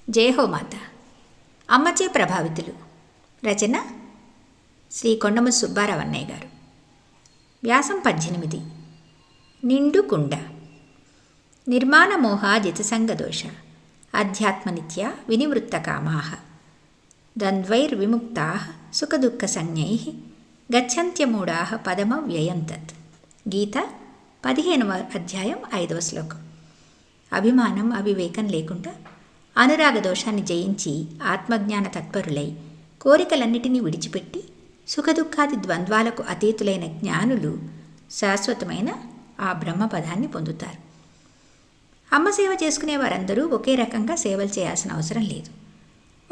జయ హో మాత. అమ్మచే ప్రభావితులు. రచన శ్రీ కొండమ సుబ్బారావు అన్నయ్య గారు. వ్యాసం 18. నిండు కుండ. నిర్మాణ మోహ జితసంగదోష అధ్యాత్మనిత్య వినివృత్తకామాః ద్వంద్వైర్విముక్తాః సుఖదుఃఖ సంజ్ఞైః గచ్చంత్యమూఢాః పదమవ్యయం తత్. గీత 15వ అధ్యాయం 5వ శ్లోకం. అభిమానం, అవివేకం లేకుండా అనురాగ దోషాన్ని జయించి ఆత్మజ్ఞాన తత్పరులై కోరికలన్నిటినీ విడిచిపెట్టి సుఖదుఖాది ద్వంద్వాలకు అతీతులైన జ్ఞానులు శాశ్వతమైన ఆ బ్రహ్మపదాన్ని పొందుతారు. అమ్మ సేవ చేసుకునే వారందరూ ఒకే రకంగా సేవలు చేయాల్సిన అవసరం లేదు.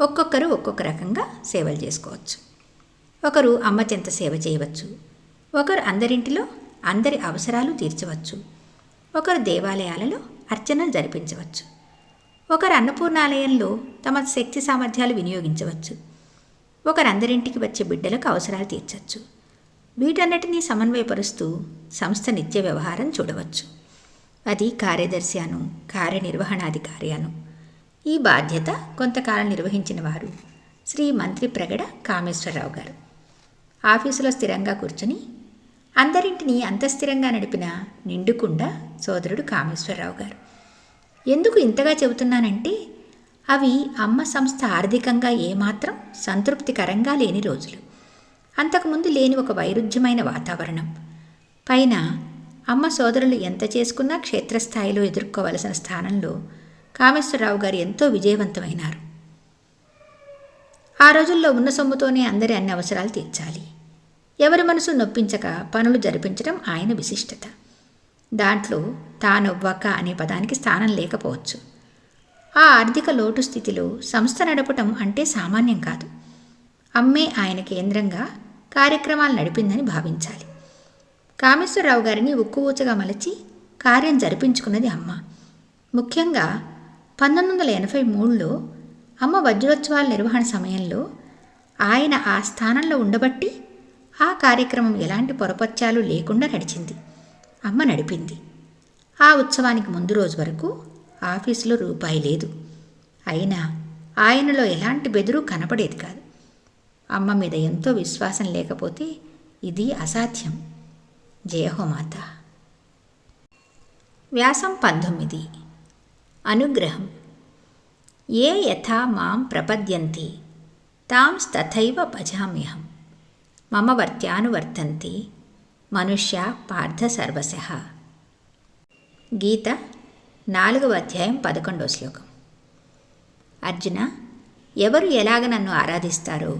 ఒక్కొక్కరు ఒక్కొక్క రకంగా సేవలు చేసుకోవచ్చు. ఒకరు అమ్మ చెంత సేవ చేయవచ్చు. ఒకరు అందరింటిలో అందరి అవసరాలు తీర్చవచ్చు. ఒకరు దేవాలయాలలో అర్చనలు జరిపించవచ్చు. ఒకరు అన్నపూర్ణాలయంలో తమ శక్తి సామర్థ్యాలు వినియోగించవచ్చు. ఒకరందరింటికి వచ్చే బిడ్డలకు అవసరాలు తీర్చవచ్చు. వీటన్నిటినీ సమన్వయపరుస్తూ సంస్థ నిత్య వ్యవహారం చూడవచ్చు. అది కార్యదర్శి అను, కార్యనిర్వహణాధికారి అను. ఈ బాధ్యత కొంతకాలం నిర్వహించిన వారు శ్రీ మంత్రి ప్రగడ కామేశ్వరరావు గారు. ఆఫీసులో స్థిరంగా కూర్చొని అందరింటినీ అంతఃస్థిరంగా నడిపిన నిండుకుండ సోదరుడు కామేశ్వరరావు గారు. ఎందుకు ఇంతగా చెబుతున్నానంటే అవి అమ్మ సంస్థ ఆర్థికంగా ఏమాత్రం సంతృప్తికరంగా లేని రోజులు. అంతకుముందు లేని ఒక వైరుధ్యమైన వాతావరణం. పైన అమ్మ సోదరులు ఎంత చేసుకున్నా క్షేత్రస్థాయిలో ఎదుర్కోవలసిన స్థానంలో కామేశ్వరరావు గారు ఎంతో విజయవంతమైనారు. ఆ రోజుల్లో ఉన్న సొమ్ముతోనే అందరి అన్ని అవసరాలు తీర్చాలి. ఎవరి మనసు నొప్పించక పనులు జరిపించడం ఆయన విశిష్టత. దాంట్లో తానొవ్వక అనే పదానికి స్థానం లేకపోవచ్చు. ఆ ఆర్థిక లోటు స్థితిలో సంస్థ నడపటం అంటే సామాన్యం కాదు. అమ్మే ఆయన కేంద్రంగా కార్యక్రమాలు నడిపిందని భావించాలి. కామేశ్వరరావు గారిని ఉక్కువూచగా మలచి కార్యం జరిపించుకున్నది అమ్మ. ముఖ్యంగా 1983లో అమ్మ వజ్రోత్సవాల నిర్వహణ సమయంలో ఆయన ఆ స్థానంలో ఉండబట్టి ఆ కార్యక్రమం ఎలాంటి పొరపత్యాలు లేకుండా నడిచింది. అమ్మ నడిపింది. ఆ ఉత్సవానికి ముందు రోజు వరకు ఆఫీసులో రూపాయి లేదు. అయినా ఆయనలో ఎలాంటి బెదురు కనపడేది కాదు. అమ్మ మీద ఎంతో విశ్వాసం లేకపోతే ఇది అసాధ్యం. జయహోమాత. వ్యాసం 19. అనుగ్రహం. ఏ యథా మాం ప్రపద్యంతి తాంస్తథైవ భజామ్యహం మమ వర్త్యానువర్తంతి మనుష్య పార్థ సర్వశః. గీత 4వ అధ్యాయం 11వ శ్లోకం. అర్జున, ఎవరు ఎలాగ నన్ను ఆరాధిస్తారో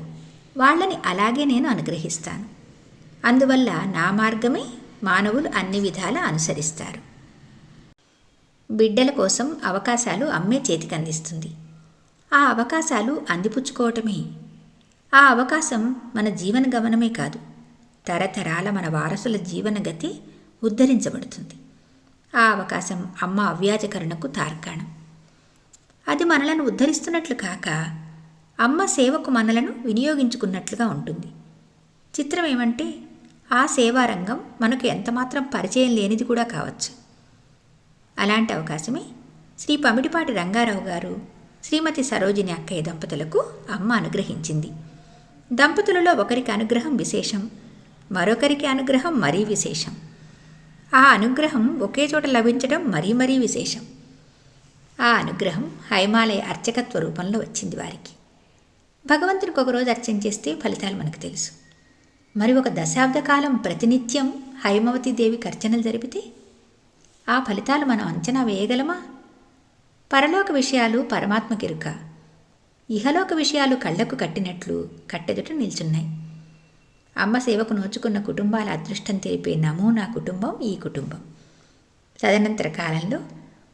వాళ్ళని అలాగే నేను అనుగ్రహిస్తాను. అందువల్ల నా మార్గమే మానవులు అన్ని విధాలా అనుసరిస్తారు. బిడ్డల కోసం అవకాశాలు అమ్మే చేతికందిస్తుంది. ఆ అవకాశాలు అందిపుచ్చుకోవటమే. ఆ అవకాశం మన జీవన గమనమే కాదు, తరతరాల మన వారసుల జీవనగతి ఉద్ధరించబడుతుంది. ఆ అవకాశం అమ్మ అవ్యాజకరణకు తార్కాణం. అది మనలను ఉద్ధరిస్తున్నట్లు కాక అమ్మ సేవకు మనలను వినియోగించుకున్నట్లుగా ఉంటుంది. చిత్రం ఏమంటే ఆ సేవారంగం మనకు ఎంతమాత్రం పరిచయం లేనిది కూడా కావచ్చు. అలాంటి అవకాశమే శ్రీ పమిడిపాటి రంగారావు గారు, శ్రీమతి సరోజిని అక్కయ్య దంపతులకు అమ్మ అనుగ్రహించింది. దంపతులలో ఒకరికి అనుగ్రహం విశేషం, మరొకరికి అనుగ్రహం మరీ విశేషం. ఆ అనుగ్రహం ఒకే చోట లభించడం మరీ మరీ విశేషం. ఆ అనుగ్రహం హైమాలయ అర్చకత్వ రూపంలో వచ్చింది వారికి. భగవంతునికి ఒకరోజు అర్చన చేస్తే ఫలితాలు మనకు తెలుసు. మరి ఒక దశాబ్ద కాలం ప్రతినిత్యం హైమవతీ దేవికి అర్చనలు జరిపితే ఆ ఫలితాలు మనం అంచనా వేయగలమా? పరలోక విషయాలు పరమాత్మకెరుక, ఇహలోక విషయాలు కళ్లకు కట్టినట్లు కట్టెదుట నిల్చున్నాయి. అమ్మ సేవకు నోచుకున్న కుటుంబాల అదృష్టం తెలిపే నమూనా కుటుంబం ఈ కుటుంబం. తదనంతర కాలంలో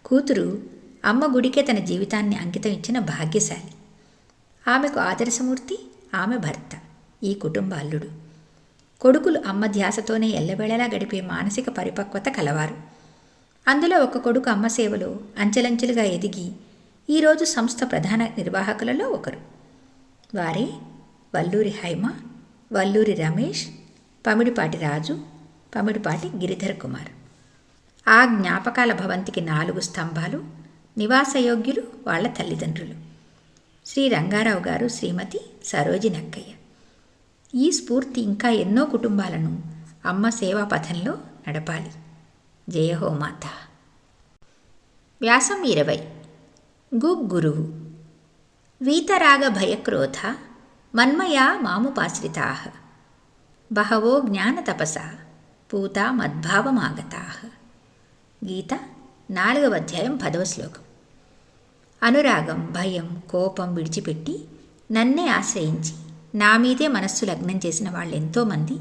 కూతురు అమ్మ గుడికే తన జీవితాన్ని అంకితం ఇచ్చిన భాగ్యశాలి. ఆమెకు ఆదర్శమూర్తి ఆమె భర్త, ఈ కుటుంబ అల్లుడు. కొడుకులు అమ్మ ధ్యాసతోనే ఎల్లవేళలా గడిపే మానసిక పరిపక్వత కలవారు. అందులో ఒక కొడుకు అమ్మ సేవలో అంచెలంచెలుగా ఎదిగి ఈరోజు సంస్థ ప్రధాన నిర్వాహకులలో ఒకరు. వారే వల్లూరి హైమ, వల్లూరి రమేష్, పమిడిపాటి రాజు, పమిడిపాటి గిరిధర్ కుమార్. ఆ జ్ఞాపకాల భవంతికి 4 స్తంభాలు, నివాసయోగ్యులు వాళ్ళ తల్లిదండ్రులు. శ్రీ రంగారావు గారు, శ్రీమతి సరోజిని అక్కయ్య. ఈ స్ఫూర్తి ఇంకా ఎన్నో కుటుంబాలను అమ్మ సేవా పథంలో నడపాలి. జయహో మాత. వ్యాసం 20. గురువు. వీతరాగ భయక్రోధ మన్మయా మాముపాశ్రితా బహవో జ్ఞానతపసా పూతా మద్భావమాగతా. గీత 4వ అధ్యాయం 10వ శ్లోకం. అనురాగం, భయం, కోపం విడిచిపెట్టి నన్నే ఆశ్రయించి నా మీదే మనస్సు లగ్నం చేసిన వాళ్ళెంతోమంది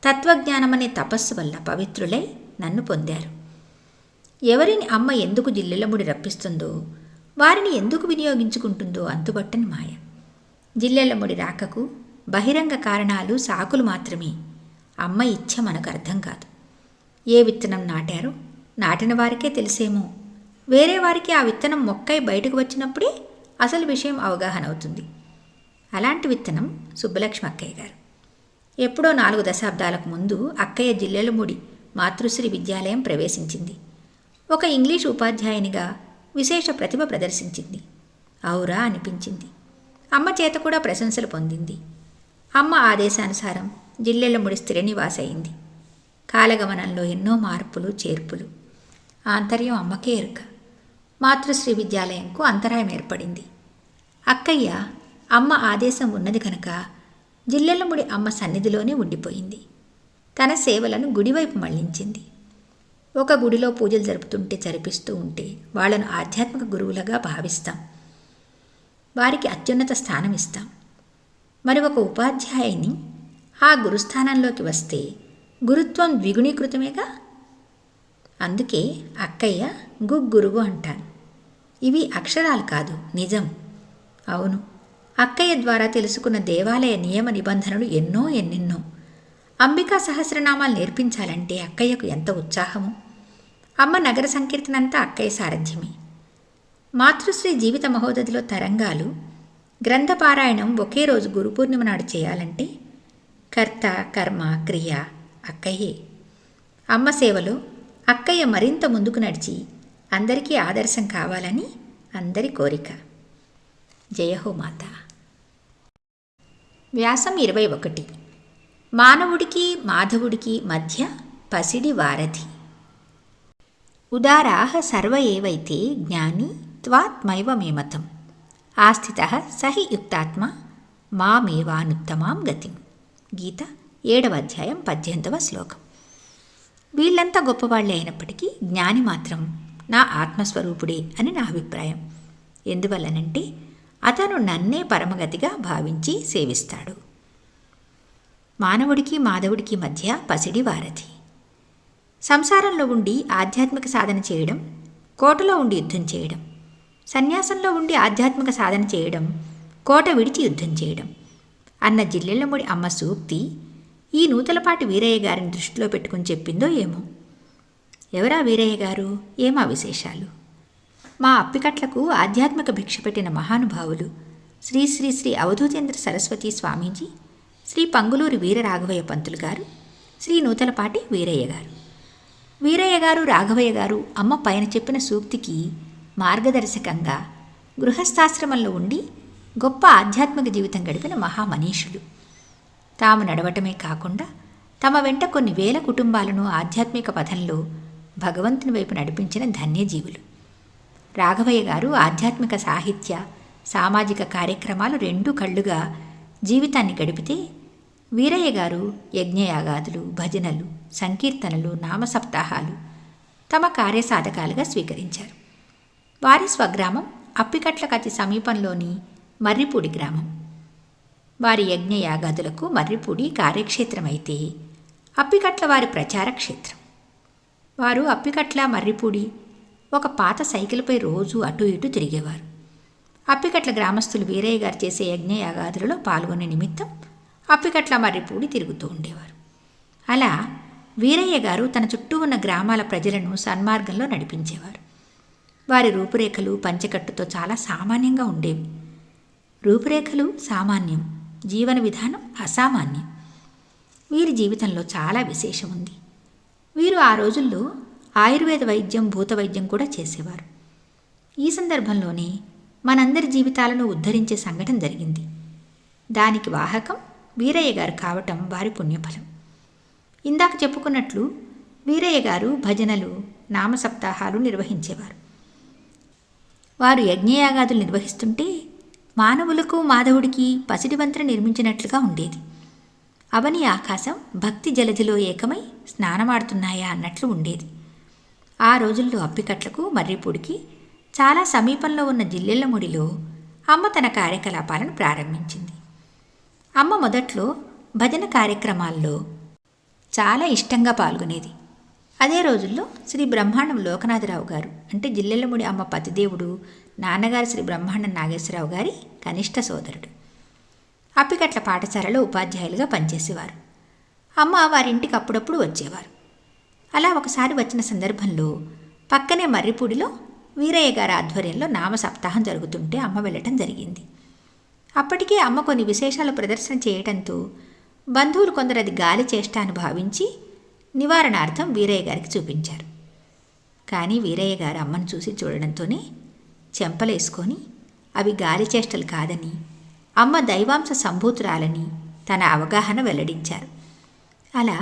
తత్వజ్ఞానమనే తపస్సు వల్ల పవిత్రులై నన్ను పొందారు. ఎవరిని అమ్మ ఎందుకు జిల్లెలముడి రప్పిస్తుందో, వారిని ఎందుకు వినియోగించుకుంటుందో అంతుబట్టని మాయ. జిల్లెలముడి రాకకు బహిరంగ కారణాలు, సాకులు మాత్రమే. అమ్మ ఇచ్చ మనకు అర్థం కాదు. ఏ విత్తనం నాటారో నాటిన వారికే తెలిసేమో, వేరే వారికి ఆ విత్తనం మొక్కై బయటకు వచ్చినప్పుడే అసలు విషయం అవగాహన అవుతుంది. అలాంటి విత్తనం సుబ్బలక్ష్మి అక్కయ్య గారు. ఎప్పుడో 4 దశాబ్దాలకు ముందు అక్కయ్య జిల్లెలముడి మాతృశ్రీ విద్యాలయం ప్రవేశించింది. ఒక ఇంగ్లీష్ ఉపాధ్యాయునిగా విశేష ప్రతిభ ప్రదర్శించింది. ఔరా అనిపించింది. అమ్మ చేత కూడా ప్రశంసలు పొందింది. అమ్మ ఆదేశానుసారం జిల్లెలముడి స్థిర నివాస అయింది. కాలగమనంలో ఎన్నో మార్పులు, చేర్పులు. ఆంతర్యం అమ్మకే ఎరుక. మాతృశ్రీ విద్యాలయంకు అంతరాయం ఏర్పడింది. అక్కయ్య అమ్మ ఆదేశం ఉన్నది కనుక జిల్లెలముడి అమ్మ సన్నిధిలోనే ఉండిపోయింది. తన సేవలను గుడివైపు మళ్లించింది. ఒక గుడిలో పూజలు జరుపుతుంటే జరిపిస్తూ ఉంటే వాళ్లను ఆధ్యాత్మిక గురువులుగా భావిస్తాం. వారికి అత్యున్నత స్థానం ఇస్తాం. మరి ఒక ఉపాధ్యాయుని ఆ గురుస్థానంలోకి వస్తే గురుత్వం ద్విగుణీకృతమేగా. అందుకే అక్కయ్య గురువు అంటాను. ఇవి అక్షరాలు కాదు, నిజం. అవును, అక్కయ్య ద్వారా తెలుసుకున్న దేవాలయ నియమ నిబంధనలు ఎన్నెన్నో. అంబికా సహస్రనామాలు నేర్పించాలంటే అక్కయ్యకు ఎంత ఉత్సాహము. అమ్మ నగర సంకీర్తనంతా అక్కయ్య సారథ్యమే. మాతృశ్రీ జీవిత మహోదధిలో తరంగాలు, గ్రంథపారాయణం ఒకే రోజు గురుపూర్ణిమ నాడు చేయాలంటే కర్త, కర్మ, క్రియ అక్కయ్యే. అమ్మ సేవలో అక్కయ్య మరింత ముందుకు నడిచి అందరికీ ఆదర్శం కావాలని అందరి కోరిక. జయహో మాత. వ్యాసం 21. మానవుడికి మాధవుడికి మధ్య పసిడి వారధి. ఉదారాః సర్వ ఏవైతే జ్ఞాని త్వాత్మైవ మేమతం ఆస్థితః సహి యుక్తాత్మ మామేవానుత్తమాం గతిం. గీత 7వ అధ్యాయం 18వ శ్లోకం. వీళ్ళంతా గొప్పవాళ్లే అయినప్పటికీ జ్ఞాని మాత్రం నా ఆత్మస్వరూపుడే అని నా అభిప్రాయం. ఎందువల్లనంటే అతను నన్నే పరమగతిగా భావించి సేవిస్తాడు. మానవుడికి మాధవుడికి మధ్య పసిడి వారధి. సంసారంలో ఉండి ఆధ్యాత్మిక సాధన చేయడం, కోటలో ఉండి యుద్ధం చేయడం. సన్యాసంలో ఉండి ఆధ్యాత్మిక సాధన చేయడం, కోట విడిచి యుద్ధం చేయడం అన్న జిల్లెళ్లముడి అమ్మ సూక్తి ఈ నూతలపాటి వీరయ్య గారిని దృష్టిలో పెట్టుకుని చెప్పిందో ఏమో. ఎవరా వీరయ్య గారు, ఏమా విశేషాలు? మా అప్పికట్లకు ఆధ్యాత్మిక భిక్ష పెట్టిన మహానుభావులు శ్రీ శ్రీ శ్రీ అవధూతేంద్ర సరస్వతి స్వామీజీ, శ్రీ పంగులూరి వీరరాఘవయ్య పంతులు గారు, శ్రీ నూతలపాటి వీరయ్య గారు. వీరయ్య గారు, రాఘవయ్య గారు అమ్మ పైన చెప్పిన సూక్తికి మార్గదర్శకంగా గృహస్థాశ్రమంలో ఉండి గొప్ప ఆధ్యాత్మిక జీవితం గడిపిన మహామనీషులు. తాము నడవటమే కాకుండా తమ వెంట కొన్ని వేల కుటుంబాలను ఆధ్యాత్మిక పథంలో భగవంతుని వైపు నడిపించిన ధన్యజీవులు. రాఘవయ్య గారు ఆధ్యాత్మిక సాహిత్య, సామాజిక కార్యక్రమాలు 2 కళ్ళుగా జీవితాన్ని గడిపితే, వీరయ్య గారు యజ్ఞయాగాదులు, భజనలు, సంకీర్తనలు, నామసప్తాహాలు తమ కార్యసాధకాలుగా స్వీకరించారు. వారి స్వగ్రామం అప్పికట్లకు అతి సమీపంలోని మర్రిపూడి గ్రామం. వారి యజ్ఞయాగాదులకు మర్రిపూడి కార్యక్షేత్రమైతే అప్పికట్ల వారి ప్రచార క్షేత్రం. వారు అప్పికట్ల, మర్రిపూడి ఒక పాత సైకిల్పై రోజు అటు ఇటు తిరిగేవారు. అప్పికట్ల గ్రామస్తులు వీరయ్య గారు చేసే యజ్ఞయాగాదులలో పాల్గొనే నిమిత్తం అప్పికట్ల, మర్రిపూడి తిరుగుతూ ఉండేవారు. అలా వీరయ్య గారు తన చుట్టూ ఉన్న గ్రామాల ప్రజలను సన్మార్గంలో నడిపించేవారు. వారి రూపురేఖలు పంచెకట్టుతో చాలా సామాన్యంగా ఉండేవి. రూపురేఖలు సామాన్యం, జీవన విధానం అసామాన్యం. వీరి జీవితంలో చాలా విశేషం ఉంది. వీరు ఆ రోజుల్లో ఆయుర్వేద వైద్యం, భూత వైద్యం కూడా చేసేవారు. ఈ సందర్భంలోనే మనందరి జీవితాలను ఉద్ధరించే సంఘటన జరిగింది. దానికి వాహకం వీరయ్య గారు కావటం వారి పుణ్యఫలం. ఇందాక చెప్పుకున్నట్లు వీరయ్య గారు భజనలు, నామసప్తాహాలు నిర్వహించేవారు. వారు యజ్ఞయాగాదులు నిర్వహిస్తుంటే మానవులకు మాధవుడికి పసిడివంతెన నిర్మించినట్లుగా ఉండేది. అవని ఆకాశం భక్తి జలధిలో ఏకమై స్నానమాడుతున్నాయా అన్నట్లు ఉండేది. ఆ రోజుల్లో అప్పికట్లకు, మర్రిపూడికి చాలా సమీపంలో ఉన్న జిల్లెళ్లముడిలో అమ్మ తన కార్యకలాపాలను ప్రారంభించింది. అమ్మ మొదట్లో భజన కార్యక్రమాల్లో చాలా ఇష్టంగా పాల్గొనేది. అదే రోజుల్లో శ్రీ బ్రహ్మాండం లోకనాథరావు గారు, అంటే జిల్లెళ్లముడి అమ్మ పతిదేవుడు, నాన్నగారు శ్రీ బ్రహ్మాండం నాగేశ్వరరావు గారి కనిష్ట సోదరుడు, అప్పికట్ల పాఠశాలలో ఉపాధ్యాయులుగా పనిచేసేవారు. అమ్మ వారింటికి అప్పుడప్పుడు వచ్చేవారు. అలా ఒకసారి వచ్చిన సందర్భంలో పక్కనే మర్రిపూడిలో వీరయ్య గారి ఆధ్వర్యంలో నామ సప్తాహం జరుగుతుంటే అమ్మ వెళ్ళటం జరిగింది. అప్పటికే అమ్మ కొన్ని విశేషాలు ప్రదర్శన చేయడంతో బంధువులు కొందరు అది గాలి చేష్ట అని భావించి నివారణార్థం వీరయ్య గారికి చూపించారు. కానీ వీరయ్య గారు అమ్మను చూసి చూడడంతోనే చెంపలేసుకొని అవి గాలి చేష్టలు కాదని, అమ్మ దైవాంశ సంభూతురాలని తన అవగాహన వెల్లడించారు. అలా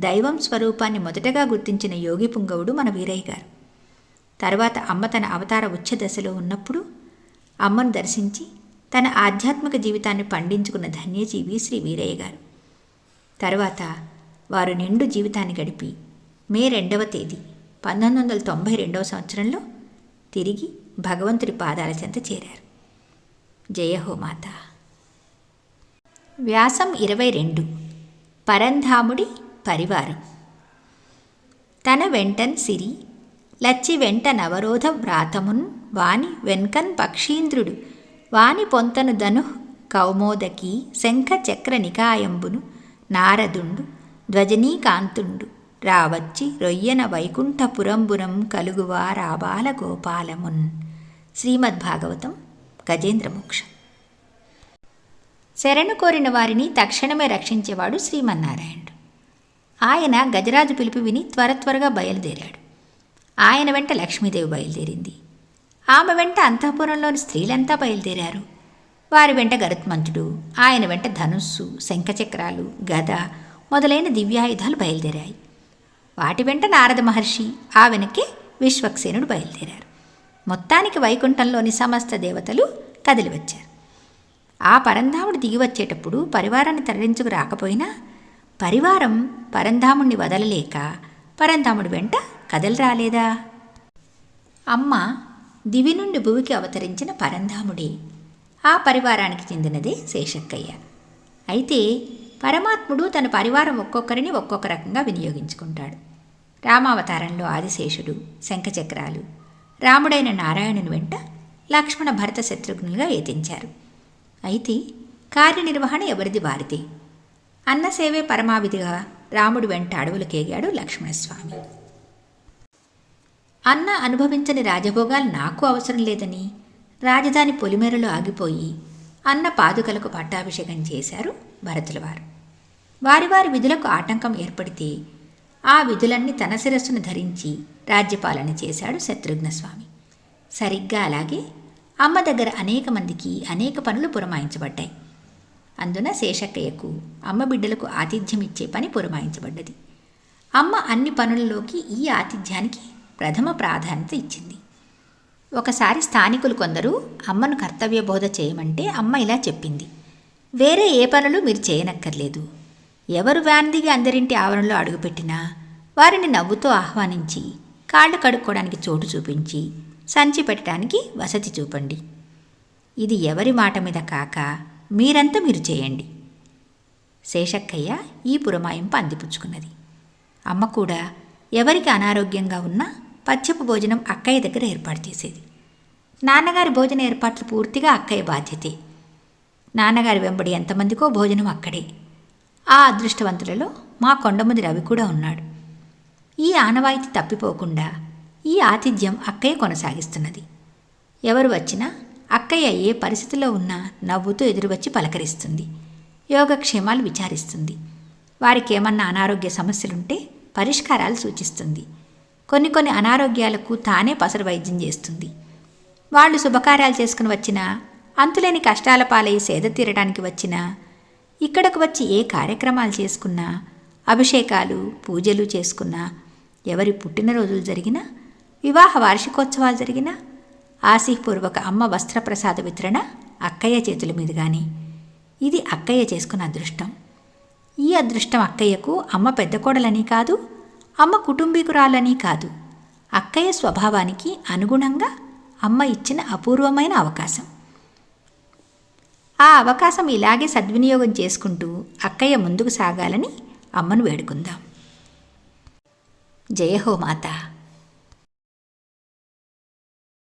దైవం స్వరూపాన్ని మొదటగా గుర్తించిన యోగి పుంగవుడు మన వీరయ్య గారు. తర్వాత అమ్మ తన అవతార ఉచ్చ దశలో ఉన్నప్పుడు అమ్మను దర్శించి తన ఆధ్యాత్మిక జీవితాన్ని పండించుకున్న ధన్యజీవి శ్రీ వీరయ్య గారు. తర్వాత వారు నిండు జీవితాన్ని గడిపి మే 2వ తేదీ 1992 సంవత్సరంలో తిరిగి భగవంతుడి పాదాల చెంత చేరారు. జయహో మాత. వ్యాసం 22. పరంధాముడి పరివారం. తన వెంటన్ సిరి లచ్చి వెంట నవరోధ వ్రాతమున్ వాని వెన్కన్ పక్షీంద్రుడు వాని పొంతను ధను కౌమోదకి శంఖ చక్ర నికాయంబును నారదుండు ధ్వజనీకాంతుండు రావచ్చి రొయ్యన వైకుంఠపురంబురం కలుగువా రాబాల గోపాలమున్. శ్రీమద్భాగవతం గజేంద్రమోక్షం. శరణు కోరిన వారిని తక్షణమే రక్షించేవాడు శ్రీమన్నారాయణుడు. ఆయన గజరాజు పిలుపు విని త్వరగా బయలుదేరాడు. ఆయన వెంట లక్ష్మీదేవి బయలుదేరింది. ఆమె వెంట అంతఃపురంలోని స్త్రీలంతా బయలుదేరారు. వారి వెంట గరుత్మంతుడు, ఆయన వెంట ధనుస్సు, శంఖచక్రాలు, గద మొదలైన దివ్యాయుధాలు బయలుదేరాయి. వాటి వెంట నారద మహర్షి, ఆ వెనకే విశ్వక్సేనుడు బయలుదేరారు. మొత్తానికి వైకుంఠంలోని సమస్త దేవతలు కదిలి వచ్చారు. ఆ పరంధాముడు దిగి వచ్చేటప్పుడు పరివారాన్ని తరలించుకు రాకపోయినా పరివారం పరంధాముణ్ణి వదలలేక పరంధాముడి వెంట కదలి రాలేదా? అమ్మ దివి నుండి భువికి అవతరించిన పరంధాముడే. ఆ పరివారానికి చెందినదే శేషక్కయ్య. అయితే పరమాత్ముడు తన పరివారం ఒక్కొక్కరిని ఒక్కొక్క రకంగా వినియోగించుకుంటాడు. రామావతారంలో ఆదిశేషుడు శంఖచక్రాలు, రాముడైన నారాయణుని వెంట లక్ష్మణ భరత శత్రుఘ్నులుగా ఏతించారు. అయితే కార్యనిర్వహణ ఎవరిది వారిదే. అన్నసేవే పరమావిధిగా రాముడి వెంట అడవులకేగాడు లక్ష్మణస్వామి. అన్న అనుభవించని రాజభోగాలు నాకు అవసరం లేదని రాజధాని పొలిమేరలో ఆగిపోయి అన్న పాదుకలకు పట్టాభిషేకం చేశారు భరతుల వారు. వారి వారి విధులకు ఆటంకం ఏర్పడితే ఆ విధులన్నీ తన శిరస్సును ధరించి రాజ్యపాలన చేశాడు శత్రుఘ్నస్వామి. సరిగ్గా అలాగే అమ్మ దగ్గర అనేక మందికి అనేక పనులు పురమాయించబడ్డాయి. అందున శేషక్కయ్యకు అమ్మ బిడ్డలకు ఆతిథ్యం ఇచ్చే పని పురమాయించబడ్డది. అమ్మ అన్ని పనులలోకి ఈ ఆతిథ్యానికి ప్రథమ ప్రాధాన్యత ఇచ్చింది. ఒకసారి స్థానికులు కొందరు అమ్మను కర్తవ్య బోధ చేయమంటే అమ్మ ఇలా చెప్పింది: వేరే ఏ పనులు మీరు చేయనక్కర్లేదు. ఎవరు వ్యాన్ దిగి అందరింటి ఆవరణలో అడుగుపెట్టినా వారిని నవ్వుతో ఆహ్వానించి కాళ్ళు కడుక్కోవడానికి చోటు చూపించి సంచి పెట్టడానికి వసతి చూపండి. ఇది ఎవరి మాట మీద కాక మీరంతా మీరు చేయండి. శేషక్కయ్య ఈ పురమాయింపు అందిపుచ్చుకున్నది. అమ్మ కూడా ఎవరికి అనారోగ్యంగా ఉన్నా పచ్చపు భోజనం అక్కయ్య దగ్గర ఏర్పాటు చేసేది. నాన్నగారి భోజన ఏర్పాట్లు పూర్తిగా అక్కయ్య బాధ్యతే. నాన్నగారి వెంబడి ఎంతమందికో భోజనం అక్కడే. ఆ అదృష్టవంతులలో మా కొండముది రవి కూడా ఉన్నాడు. ఈ ఆనవాయితీ తప్పిపోకుండా ఈ ఆతిథ్యం అక్కయ్య కొనసాగిస్తున్నది. ఎవరు వచ్చినా అక్కయ్య ఏ పరిస్థితిలో ఉన్నా నవ్వుతూ ఎదురువచ్చి పలకరిస్తుంది, యోగక్షేమాలు విచారిస్తుంది. వారికేమన్నా అనారోగ్య సమస్యలుంటే పరిష్కారాలు సూచిస్తుంది. కొన్ని అనారోగ్యాలకు తానే పసరు వైద్యం చేస్తుంది. వాళ్ళు శుభకార్యాలు చేసుకుని వచ్చినా, అంతులేని కష్టాల పాలై సేద తీరడానికి వచ్చినా, ఇక్కడకు వచ్చి ఏ కార్యక్రమాలు చేసుకున్నా, అభిషేకాలు పూజలు చేసుకున్నా, ఎవరి పుట్టినరోజులు జరిగినా, వివాహ వార్షికోత్సవాలు జరిగినా, ఆశీపూర్వక అమ్మ వస్త్రప్రసాద వితరణ అక్కయ్య చేతుల మీదుగాని. ఇది అక్కయ్య చేసుకున్న అదృష్టం. ఈ అదృష్టం అక్కయ్యకు అమ్మ పెద్ద కోడలని కాదు, అమ్మ కుటుంబీకురాలని కాదు, అక్కయ్య స్వభావానికి అనుగుణంగా అమ్మ ఇచ్చిన అపూర్వమైన అవకాశం. ఆ అవకాశం ఇలాగే సద్వినియోగం చేసుకుంటూ అక్కయ్య ముందుకు సాగాలని అమ్మను వేడుకుందాం. జయ హో మాతా.